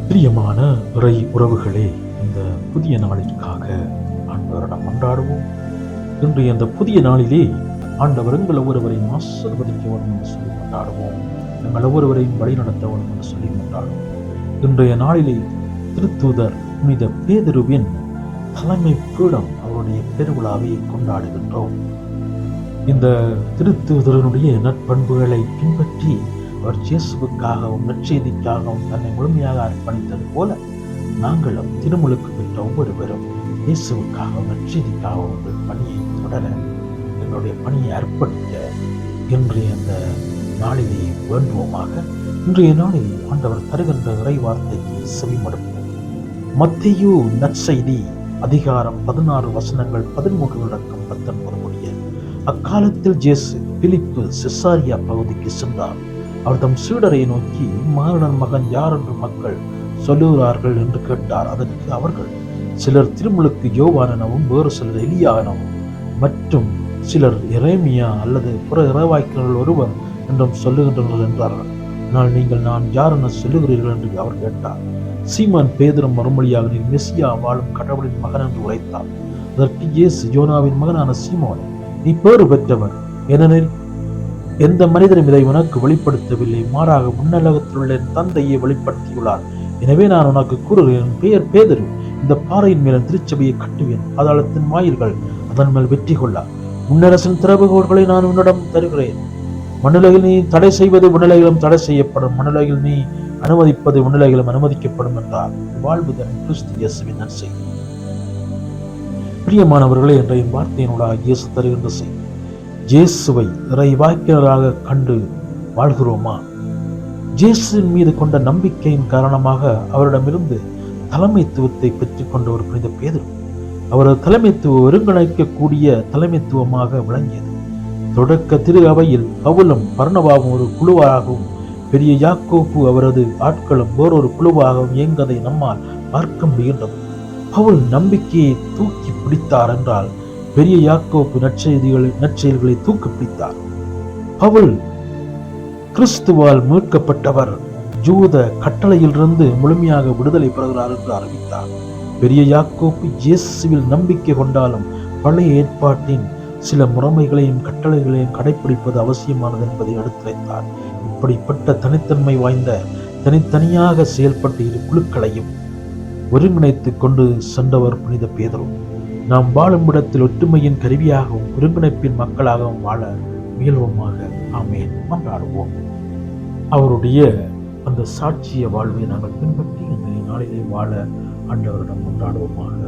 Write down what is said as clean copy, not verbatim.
பிரியமான இறை உறவுகளே, இந்த புதிய நாளிற்காக ஆண்டவரிடம் கொண்டாடுவோம். இன்றைய அந்த புதிய நாளிலே ஆண்டவர் எங்கள் ஒவ்வொருவரையும் ஆசீர்வதிக்க வேண்டும் என்று சொல்லி கொண்டாடுவோம். எங்கள் ஒவ்வொருவரையும் வழிநடத்த வேண்டும் என்று சொல்லி கொண்டாடுவோம். இன்றைய நாளிலே திருத்தூதர் புனித பேதுருவின் தலைமை பீடம் அவருடைய பெருவிழாவை கொண்டாடுகின்றோம். இந்த திருத்தூதரனுடைய நற்பண்புகளை பின்பற்றி அவர் இயேசுவுக்காகவும் நற்செய்திக்காகவும் தன்னை முழுமையாக அர்ப்பணித்தது போல நாங்களும் திருமுழுக்கு பெற்ற ஒவ்வொருவரும் இயேசுவுக்காகவும் நற்செய்திக்காகவும் உங்கள் பணியை தொடர, எங்களுடைய பணியை அர்ப்பணிக்க இன்றைய அந்த நாளிலே வேண்டுவோமாக. இன்றைய நாளில் ஆண்டவர் தருகின்ற இறை வார்த்தைக்கு செவிமடுப்போம். மத்தேயு நற்செய்தி அதிகாரம் 16 வசனங்கள் 13-19 முடிய. அக்காலத்தில் இயேசு பிலிப்பு செசாரியா பகுதிக்கு சென்றார். அவர் தம் சீடரை நோக்கி, மானிடன் மகன் யார் என்று மக்கள் சொல்லுகிறார்கள் என்று கேட்டார். அதற்கு அவர்கள், சிலர் திருமுழுக்கு யோவான் எனவும், வேறு சிலர் எலியா எனவும், மற்றும் சிலர் எரேமியா அல்லது புற இறைவாக்கினர்கள் ஒருவர் என்றும் சொல்லுகின்றனர் என்றார்கள். ஆனால் நீங்கள் நான் யார் என சொல்லுகிறீர்கள் என்று அவர் கேட்டார். சீமான் பேதுரு மறுமொழியாக, நீர் மெசியா வாழும் கடவுளின் மகன் என்று உரைத்தார். அதற்கு இயேசு, யோனாவின் மகனான சீமோனே, நீ பேறு பெற்றவர், ஏனெனில் எந்த மனிதரும் இதை உனக்கு வெளிப்படுத்தவில்லை, மாறாக முன்னலகத்தில் உள்ள என் தந்தையை வெளிப்படுத்தியுள்ளார். எனவே நான் உனக்கு கூறுகிறேன், பெயர் பேதுரு. இந்த பாறையின் மேல் திருச்சபையை கட்டுவேன், பாதாளத்தின் வாயில்கள் அதன் மேல் வெற்றி கொள்ளா. முன்னரசின் திறவுகோல்களை நான் உன்னிடம் தருகிறேன். மண்ணுலகில் நீ தடை செய்வது விண்ணுலகிலும் தடை செய்யப்படும், மண்ணுலகில் நீ அனுமதிப்பது விண்ணுலகிலும் அனுமதிக்கப்படும் என்றார். வாழ்வு தரும் கிறிஸ்து இயேசுவின் நற்செய்தி. பிரியமானவர்களே, இன்றைய வார்த்தையினூடாக இயேசு தருகின்ற செய்தி, இயேசுவை இறைவாக்கினராக கண்டு வாழ்கிறோமா? இயேசுவின் மீது கொண்ட நம்பிக்கையின் காரணமாக அவரிடமிருந்து தலைமைத்துவத்தை பெற்றுக் கொண்ட ஒரு புனித பேதுரு. அவரது தலைமைத்துவம் ஒருங்கிணைக்கக்கூடிய தலைமைத்துவமாக விளங்கியது. தொடக்க திரு அவையில் பவுலும் பர்னபாவும் ஒரு குழுவாகவும், பெரிய யாக்கோப்பு அவரது ஆட்களும் வேறொரு குழுவாகவும் இயங்கதை நம்மால் பார்க்க முடிகின்றது. பவுல் நம்பிக்கையை தூக்கி பிடித்தார் என்றால், பெரிய யாக்கோப்பு நற்செயல்களை தூக்கி பிடித்தார். பவுல் கிறிஸ்துவால் மீட்கப்பட்டவர், யூத கட்டளையிலிருந்து முழுமையாக விடுதலை பெறுகிறார் என்று அறிவித்தார். பெரிய யாக்கோப்பு இயேசுவில் நம்பிக்கை கொண்டாலும் பழைய ஏற்பாட்டின் சில முறைமைகளையும் கட்டளைகளையும் கடைபிடிப்பது அவசியமானது என்பதை எடுத்துரைத்தார். இப்படிப்பட்ட தனித்தன்மை வாய்ந்த தனித்தனியாக செயல்பட்டு இரு குழுக்களையும் ஒருங்கிணைத்துக் கொண்டு சென்றவர் புனித பேதுரு. நாம் வாழும் இடத்தில் ஒற்றுமையின் கருவியாகவும் ஒருங்கிணைப்பின் மக்களாகவும் வாழ முயல்வோமாக. ஆமேன். கொண்டாடுவோம். அவருடைய அந்த சாட்சிய வாழ்வை நாங்கள் பின்பற்றி இன்றைய நாளிலே வாழ ஆண்டவரிடம் கொண்டாடுவோமாக.